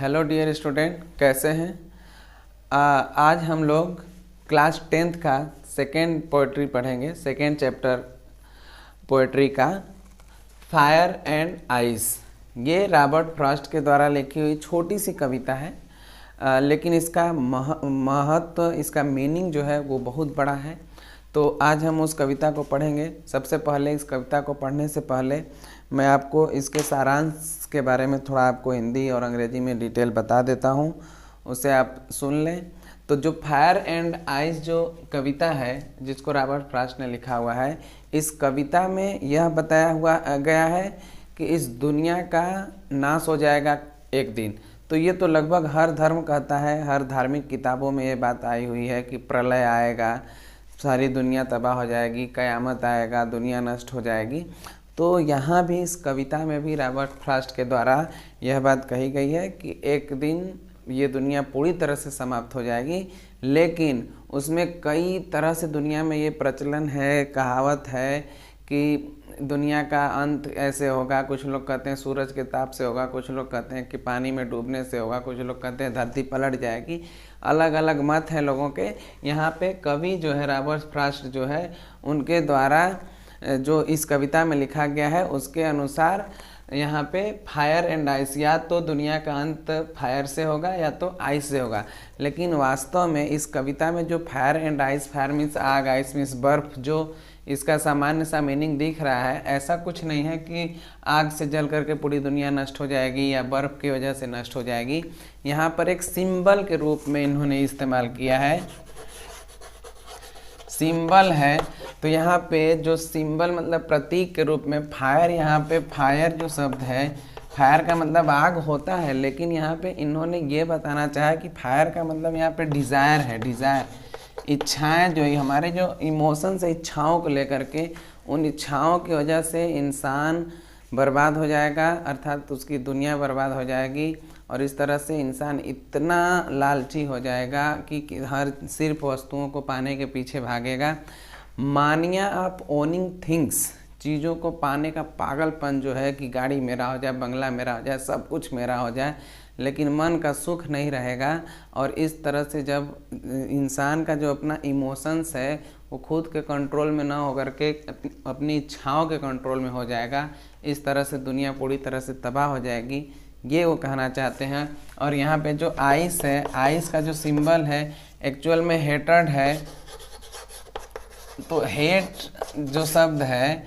Hello dear student, कैसे हैं? आज हम लोग क्लास 10th का सेकेंड पोएट्री पढ़ेंगे। सेकेंड चैप्टर पोएट्री का फायर एंड आइस। ये रॉबर्ट फ्रॉस्ट के द्वारा लिखी हुई छोटी सी कविता है, लेकिन इसका महत्व, इसका मीनिंग जो है वो बहुत बड़ा है। तो आज हम उस कविता को पढ़ेंगे। सबसे पहले इस कविता को पढ़ने से पहले मैं आपको इसके सारांश के बारे में थोड़ा आपको हिंदी और अंग्रेजी में डिटेल बता देता हूँ, उसे आप सुन लें। तो जो फायर एंड आइस जो कविता है जिसको रॉबर्ट फ्रॉस्ट ने लिखा हुआ है, इस कविता में यह बताया गया है कि इस दुनिया का नाश हो जाएगा एक दिन। तो ये तो लगभग हर धर्म कहता है, हर धार्मिक किताबों में ये बात आई हुई है कि प्रलय आएगा, सारी दुनिया तबाह हो जाएगी, क़यामत आएगा, दुनिया नष्ट हो जाएगी। तो यहाँ भी इस कविता में भी रॉबर्ट फ्रॉस्ट के द्वारा यह बात कही गई है कि एक दिन ये दुनिया पूरी तरह से समाप्त हो जाएगी। लेकिन उसमें कई तरह से दुनिया में ये प्रचलन है, कहावत है कि दुनिया का अंत ऐसे होगा। कुछ लोग कहते हैं सूरज के ताप से होगा, कुछ लोग कहते हैं कि पानी में डूबने से होगा, कुछ लोग कहते हैं धरती पलट जाएगी। अलग अलग मत हैं लोगों के। यहाँ पे कवि जो है रॉबर्ट फ्रॉस्ट जो है, उनके द्वारा जो इस कविता में लिखा गया है उसके अनुसार यहाँ पे फायर एंड आइस, या तो दुनिया का अंत फायर से होगा या तो आइस से होगा। लेकिन वास्तव में इस कविता में जो fire and ice, fire means आग, आइस मीन्स बर्फ, जो इसका सामान्य सा मीनिंग दिख रहा है, ऐसा कुछ नहीं है कि आग से जल करके पूरी दुनिया नष्ट हो जाएगी या बर्फ़ की वजह से नष्ट हो जाएगी। यहाँ पर एक सिंबल के रूप में इन्होंने इस्तेमाल किया है, सिंबल है। तो यहाँ पे जो सिंबल मतलब प्रतीक के रूप में फायर, यहाँ पे फायर जो शब्द है, फायर का मतलब आग होता है, लेकिन यहाँ पे इन्होंने ये बताना चाहा कि फायर का मतलब यहाँ पे डिज़ायर है। डिज़ायर, इच्छाएं, जो हमारे जो इमोशंस है, इच्छाओं को लेकर के, उन इच्छाओं की वजह से इंसान बर्बाद हो जाएगा, अर्थात उसकी दुनिया बर्बाद हो जाएगी। और इस तरह से इंसान इतना लालची हो जाएगा कि हर सिर्फ वस्तुओं को पाने के पीछे भागेगा। मानिया आप ओनिंग थिंग्स, चीज़ों को पाने का पागलपन जो है कि गाड़ी मेरा हो जाए, बंगला मेरा हो जाए, सब कुछ मेरा हो जाए, लेकिन मन का सुख नहीं रहेगा। और इस तरह से जब इंसान का जो अपना इमोशंस है वो खुद के कंट्रोल में ना होकर के अपनी इच्छाओं के कंट्रोल में हो जाएगा, इस तरह से दुनिया पूरी तरह से तबाह हो जाएगी, ये वो कहना चाहते हैं। और यहाँ पे जो आइस है, आइस का जो सिंबल है एक्चुअल में हेटर्ड है। तो हेट जो शब्द है,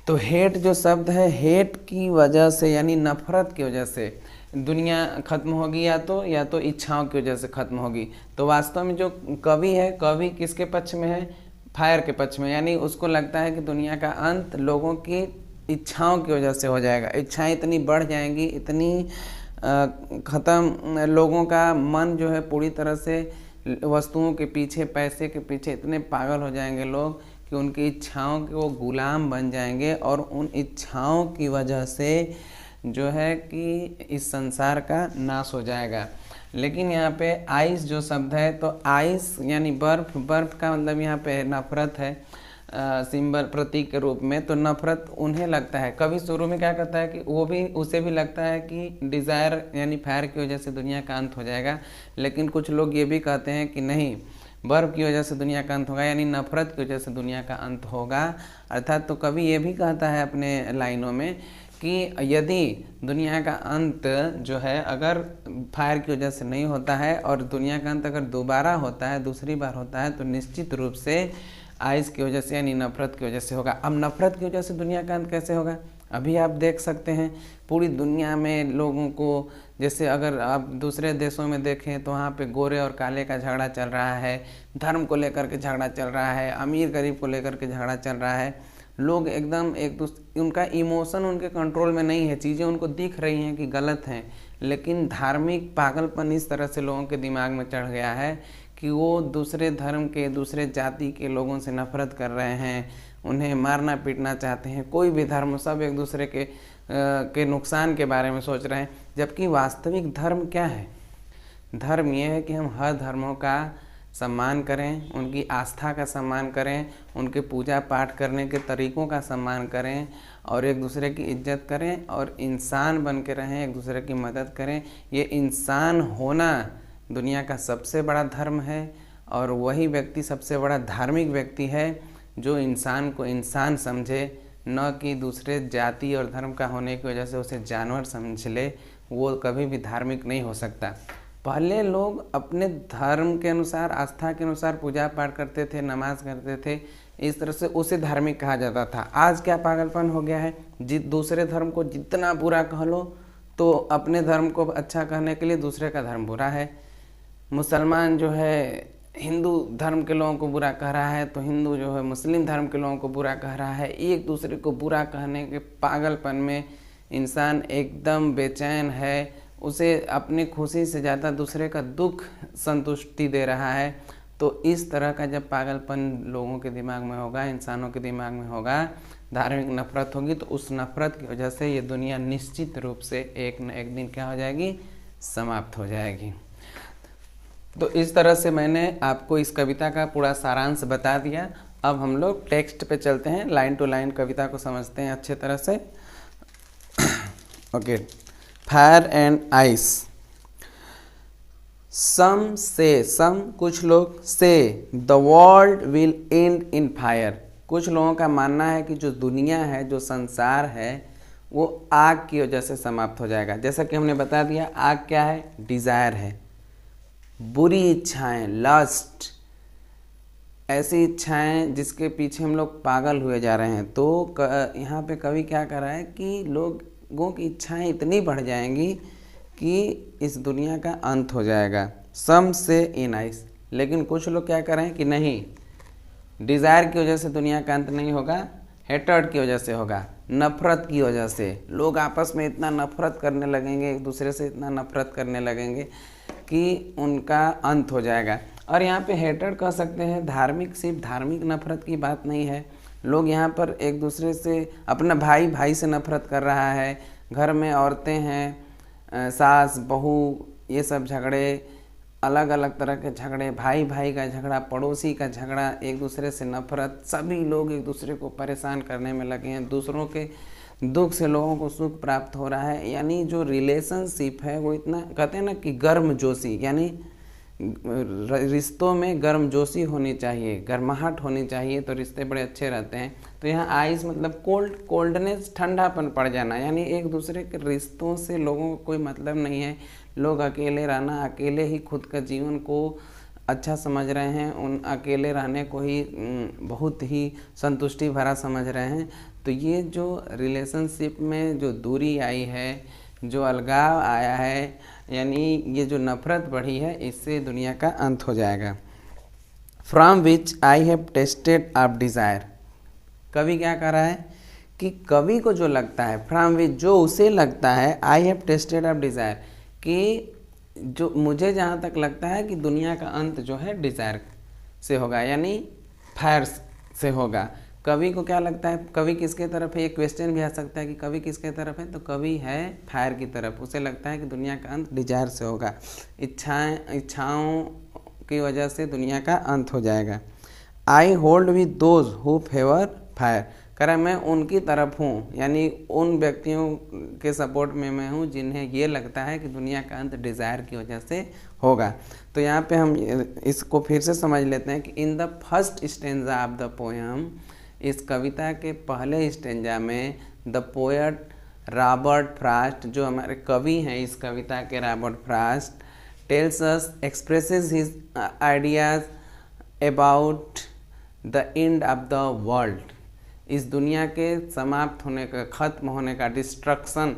तो हेट जो शब्द है, हेट की वजह से यानी नफरत की वजह से दुनिया खत्म होगी, या तो इच्छाओं की वजह से खत्म होगी। तो वास्तव में जो कवि है, कवि किसके पक्ष में है? फायर के पक्ष में। यानी उसको लगता है कि दुनिया का अंत लोगों की इच्छाओं की वजह से हो जाएगा। इच्छाएं इतनी बढ़ जाएंगी, इतनी ख़त्म, लोगों का मन जो है पूरी तरह से वस्तुओं के पीछे, पैसे के पीछे इतने पागल हो जाएंगे लोग कि उनकी इच्छाओं के वो गुलाम बन जाएंगे। और उन इच्छाओं की वजह से जो है कि इस संसार का नाश हो जाएगा। लेकिन यहाँ पे आइस जो शब्द है, तो आइस यानी बर्फ़, बर्फ़ का मतलब यहाँ पे नफरत है, सिंबल प्रतीक के रूप में। तो नफरत उन्हें लगता है, कभी शुरू में क्या कहता है कि उसे भी लगता है कि डिज़ायर यानी फायर की वजह से दुनिया का अंत हो जाएगा। लेकिन कुछ लोग ये भी कहते हैं कि नहीं, बर्फ़ की वजह से दुनिया का अंत होगा, यानी नफरत की वजह से दुनिया का अंत होगा। अर्थात तो कभी ये भी कहता है अपने लाइनों में कि यदि दुनिया का अंत जो है अगर फायर की वजह से नहीं होता है और दुनिया का अंत अगर दोबारा होता है, दूसरी बार होता है, तो निश्चित रूप से आइस की वजह से यानी नफरत की वजह से होगा। अब नफरत की वजह से दुनिया का अंत कैसे होगा? अभी आप देख सकते हैं पूरी दुनिया में लोगों को, जैसे अगर आप दूसरे देशों में देखें तो वहाँ पे गोरे और काले का झगड़ा चल रहा है, धर्म को लेकर के झगड़ा चल रहा है, अमीर गरीब को लेकर के झगड़ा चल रहा है। लोग एकदम एक दूसरे, उनका इमोशन उनके कंट्रोल में नहीं है, चीज़ें उनको दिख रही हैं कि गलत हैं, लेकिन धार्मिक पागलपन इस तरह से लोगों के दिमाग में चढ़ गया है कि वो दूसरे धर्म के, दूसरे जाति के लोगों से नफरत कर रहे हैं, उन्हें मारना पीटना चाहते हैं। कोई भी धर्म, सब एक दूसरे के नुकसान के बारे में सोच रहे हैं। जबकि वास्तविक धर्म क्या है? धर्म ये है कि हम हर धर्मों का सम्मान करें, उनकी आस्था का सम्मान करें, उनके पूजा पाठ करने के तरीक़ों का सम्मान करें और एक दूसरे की इज्जत करें और इंसान बन के रहें, एक दूसरे की मदद करें। ये इंसान होना दुनिया का सबसे बड़ा धर्म है और वही व्यक्ति सबसे बड़ा धार्मिक व्यक्ति है जो इंसान को इंसान समझे, न कि दूसरे जाति और धर्म का होने की वजह से उसे जानवर समझ ले। वो कभी भी धार्मिक नहीं हो सकता। पहले लोग अपने धर्म के अनुसार, आस्था के अनुसार पूजा पाठ करते थे, नमाज करते थे, इस तरह से उसे धार्मिक कहा जाता था। आज क्या पागलपन हो गया है, दूसरे धर्म को जितना बुरा कह लो तो अपने धर्म को अच्छा कहने के लिए दूसरे का धर्म बुरा है। मुसलमान जो है हिंदू धर्म के लोगों को बुरा कह रहा है तो हिंदू जो है मुस्लिम धर्म के लोगों को बुरा कह रहा है। एक दूसरे को बुरा कहने के पागलपन में इंसान एकदम बेचैन है, उसे अपनी खुशी से ज़्यादा दूसरे का दुख संतुष्टि दे रहा है। तो इस तरह का जब पागलपन लोगों के दिमाग में होगा, इंसानों के दिमाग में होगा, धार्मिक नफरत होगी, तो उस नफरत की वजह से ये दुनिया निश्चित रूप से एक न एक दिन क्या हो जाएगी, समाप्त हो जाएगी। तो इस तरह से मैंने आपको इस कविता का पूरा सारांश बता दिया। अब हम लोग टेक्स्ट पे चलते हैं, लाइन टू लाइन कविता को समझते हैं अच्छे तरह से। Okay, fire and ice. Some say, some कुछ लोग, say the world will end in fire. कुछ लोगों का मानना है कि जो दुनिया है, जो संसार है, वो आग की वजह से समाप्त हो जाएगा। जैसा कि हमने बता दिया, आग क्या है, डिज़ायर है, बुरी इच्छाएं, लस्ट, ऐसी इच्छाएं जिसके पीछे हम लोग पागल हुए जा रहे हैं। तो यहाँ पे कवि क्या कर रहा है कि लोगों की इच्छाएं इतनी बढ़ जाएंगी कि इस दुनिया का अंत हो जाएगा। सम से इन आइस। लेकिन कुछ लोग क्या कर रहे हैं कि नहीं, डिज़ायर की वजह से दुनिया का अंत नहीं होगा, हेटर्ड की वजह से होगा, नफ़रत की वजह से। लोग आपस में इतना नफ़रत करने लगेंगे, एक दूसरे से इतना नफ़रत करने लगेंगे कि उनका अंत हो जाएगा। और यहाँ पे हेटर्ड कह सकते हैं, धार्मिक सिर्फ धार्मिक नफ़रत की बात नहीं है। लोग यहाँ पर एक दूसरे से, अपना भाई भाई से नफ़रत कर रहा है, घर में औरतें हैं, सास बहू, ये सब झगड़े, अलग अलग तरह के झगड़े, भाई भाई का झगड़ा, पड़ोसी का झगड़ा, एक दूसरे से नफ़रत, सभी लोग एक दूसरे को परेशान करने में लगे हैं। दूसरों के दुख से लोगों को सुख प्राप्त हो रहा है। यानी जो रिलेशनशिप है वो इतना, कहते हैं ना कि गर्मजोशी, यानी रिश्तों में गर्मजोशी होनी चाहिए, गर्माहट होनी चाहिए, तो रिश्ते बड़े अच्छे रहते हैं। तो यहाँ आइस मतलब कोल्ड, कोल्डनेस, ठंडापन पड़ जाना, यानी एक दूसरे के रिश्तों से लोगों को कोई मतलब नहीं है। लोग अकेले रहना, अकेले ही खुद का जीवन को अच्छा समझ रहे हैं, उन अकेले रहने को ही बहुत ही संतुष्टि भरा समझ रहे हैं। तो ये जो रिलेशनशिप में जो दूरी आई है, जो अलगाव आया है, यानी ये जो नफ़रत बढ़ी है, इससे दुनिया का अंत हो जाएगा। From which I have tasted of desire. कवि क्या कर रहा है कि कवि को जो लगता है, फ्रॉम विच जो उसे लगता है, आई हैव टेस्टेड ऑफ डिज़ायर, कि जो मुझे जहाँ तक लगता है कि दुनिया का अंत जो है डिज़ायर से होगा, यानी फायर से होगा। कवि को क्या लगता है, कवि किसके तरफ है, ये क्वेश्चन भी आ सकता है कि कवि किसके तरफ है, तो कवि है फायर की तरफ। उसे लगता है कि दुनिया का अंत डिज़ायर से होगा, इच्छाओं की वजह से दुनिया का अंत हो जाएगा। आई hold with those who favour fire. कह रहा मैं उनकी तरफ हूँ, यानी उन व्यक्तियों के सपोर्ट में मैं हूँ जिन्हें ये लगता है कि दुनिया का अंत डिज़ायर की वजह से होगा। तो यहाँ पे हम इसको फिर से समझ लेते हैं कि in the first stanza of the poem, इस कविता के पहले स्टेंजा में द पोएट रॉबर्ट फ्रॉस्ट, जो हमारे कवि हैं इस कविता के, Robert Frost, tells us, expresses his ideas about the end of the world. इस दुनिया के समाप्त होने का, ख़त्म होने का, डिस्ट्रक्शन,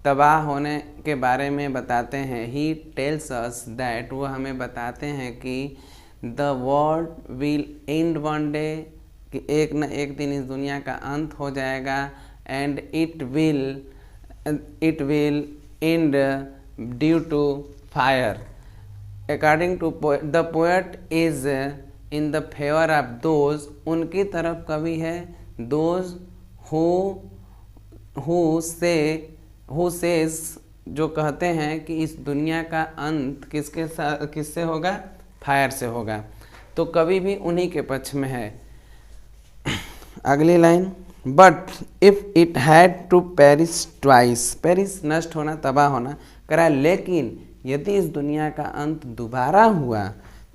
तबाह होने के बारे में बताते हैं। ही टेल्स अस दैट, वो हमें बताते हैं कि the world will end one day, कि एक न एक दिन इस दुनिया का अंत हो जाएगा। And it will end due to fire. According to the poet is in the favour of those, उनकी तरफ कवि है, दोज हु सेज, जो कहते हैं कि इस दुनिया का अंत किससे होगा, फायर से होगा। तो कभी भी उन्हीं के पक्ष में है। अगली line, but if it had to perish twice, perish नष्ट होना, तबाह होना करा, लेकिन यदि इस दुनिया का अंत दोबारा हुआ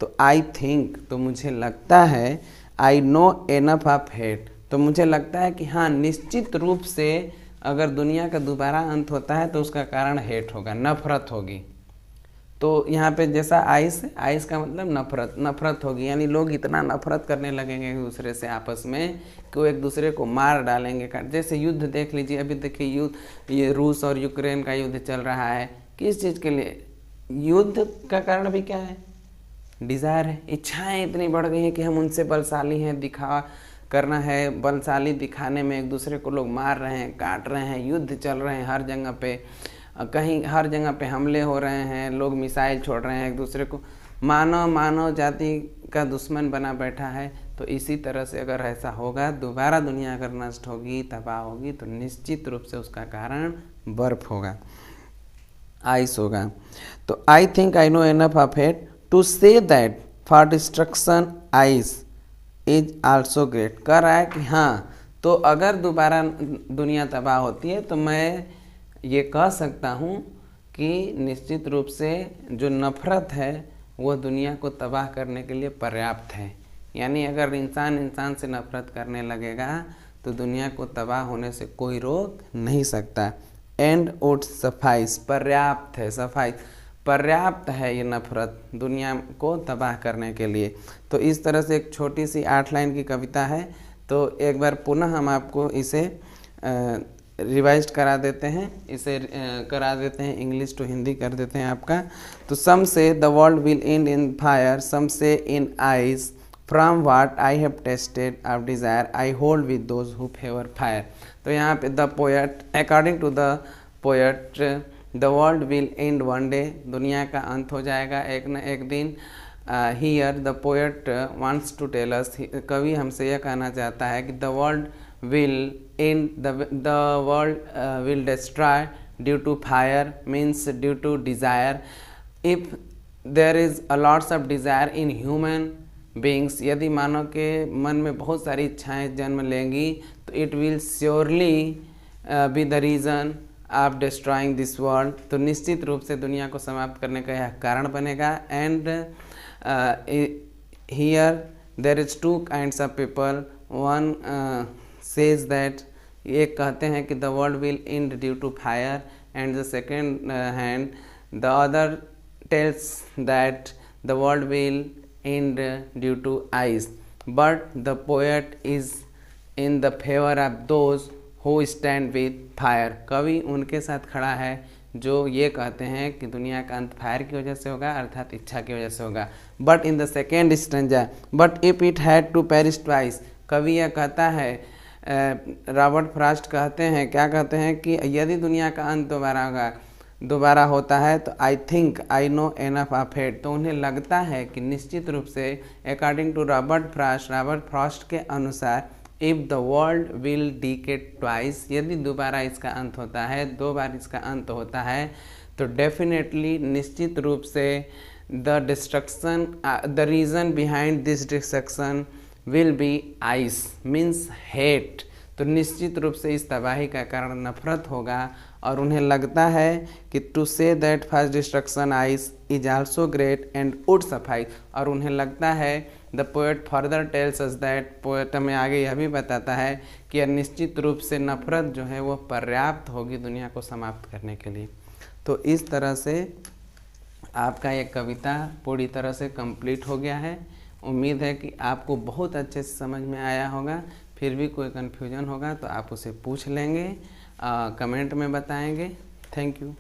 तो आई थिंक, तो मुझे लगता है, आई नो एनफ ऑफ हेट, तो मुझे लगता है कि हाँ निश्चित रूप से अगर दुनिया का दोबारा अंत होता है तो उसका कारण हेट होगा, नफरत होगी। तो यहाँ पे जैसा आइस, आइस का मतलब नफरत, नफरत होगी, यानी लोग इतना नफरत करने लगेंगे एक दूसरे से आपस में कि वो एक दूसरे को मार डालेंगे। जैसे युद्ध देख लीजिए, अभी देखिए युद्ध, ये रूस और यूक्रेन का युद्ध चल रहा है, किस चीज़ के लिए? युद्ध का कारण भी क्या है? डिज़ायर है, इच्छाएं इतनी बढ़ गई हैं कि हम उनसे बलशाली हैं, दिखावा करना है, बलशाली दिखाने में एक दूसरे को लोग मार रहे हैं, काट रहे हैं, युद्ध चल रहे हैं हर जगह पे, कहीं हर जगह पे हमले हो रहे हैं, लोग मिसाइल छोड़ रहे हैं एक दूसरे को, मानव जाति का दुश्मन बना बैठा है। तो इसी तरह से अगर ऐसा होगा, दोबारा दुनिया अगर नष्ट होगी, तबाह होगी, तो निश्चित रूप से उसका कारण बर्फ होगा, आइस होगा। तो I think I know enough of it to say that for destruction ice is also great. कह रहा है कि हाँ, तो अगर दोबारा दुनिया तबाह होती है तो मैं ये कह सकता हूँ कि निश्चित रूप से जो नफ़रत है वो दुनिया को तबाह करने के लिए पर्याप्त है। यानी अगर इंसान से नफ़रत करने लगेगा तो दुनिया को तबाह होने से कोई रोक नहीं सकता। एंड वुड सफाइस, पर्याप्त है, सफाइस पर्याप्त है ये नफ़रत दुनिया को तबाह करने के लिए। तो इस तरह से एक छोटी सी 8 लाइन की कविता है। तो एक बार पुनः हम आपको इसे रिवाइज करा देते हैं, इसे करा देते हैं, इंग्लिश टू हिंदी कर देते हैं आपका। तो some say the world will end in fire, some say in ice, from what I have tasted of desire I hold with those who favour fire. तो यहाँ पे the poet, according to the poet, the world will end one day, दुनिया का अंत हो जाएगा एक न एक दिन। Here the poet wants to tell us, कवि हमसे यह कहना चाहता है कि the world will end, the world will destroy due to fire, means due to desire. If there is a lots of desire in human beings, यदि मानव के मन में बहुत सारी इच्छाएं जन्म लेंगी तो it will surely be the reason of destroying this world, तो निश्चित रूप से दुनिया को समाप्त करने का यह कारण बनेगा। And here there is 2 kinds of people, one says that, एक कहते हैं कि the world will end due to fire, and the second hand the other tells that the world will end due to ice. But the poet is in the favor of those who stand with fire, कवि उनके साथ खड़ा है जो ये कहते हैं कि दुनिया का अंत फायर की वजह से होगा, अर्थात इच्छा की वजह से होगा। But in the second stanza, but if it had to perish twice, कवि यह कहता है, रॉबर्ट फ्रॉस्ट कहते हैं, क्या कहते हैं कि यदि दुनिया का अंत दोबारा होता है तो I think I know enough of it, तो उन्हें लगता है कि निश्चित रूप से, अकॉर्डिंग टू रॉबर्ट फ्रॉस्ट के अनुसार, if the world will decay twice, यदि दोबारा इसका अंत होता है, 2 बार इसका अंत होता है, तो डेफिनेटली निश्चित रूप से the destruction, the reason behind this destruction will be ice, means hate, तो निश्चित रूप से इस तबाही का कारण नफरत होगा। और उन्हें लगता है कि to say that first destruction ice is also great and would suffice, और उन्हें लगता है, the poet further tells us that, poet हमें आगे यह भी बताता है कि निश्चित रूप से नफरत जो है वो पर्याप्त होगी दुनिया को समाप्त करने के लिए। तो इस तरह से आपका ये कविता पूरी तरह से कंप्लीट हो गया है। उम्मीद है कि आपको बहुत अच्छे से समझ में आया होगा। फिर भी कोई कन्फ्यूजन होगा तो आप उसे पूछ लेंगे, कमेंट में बताएंगे। Thank you.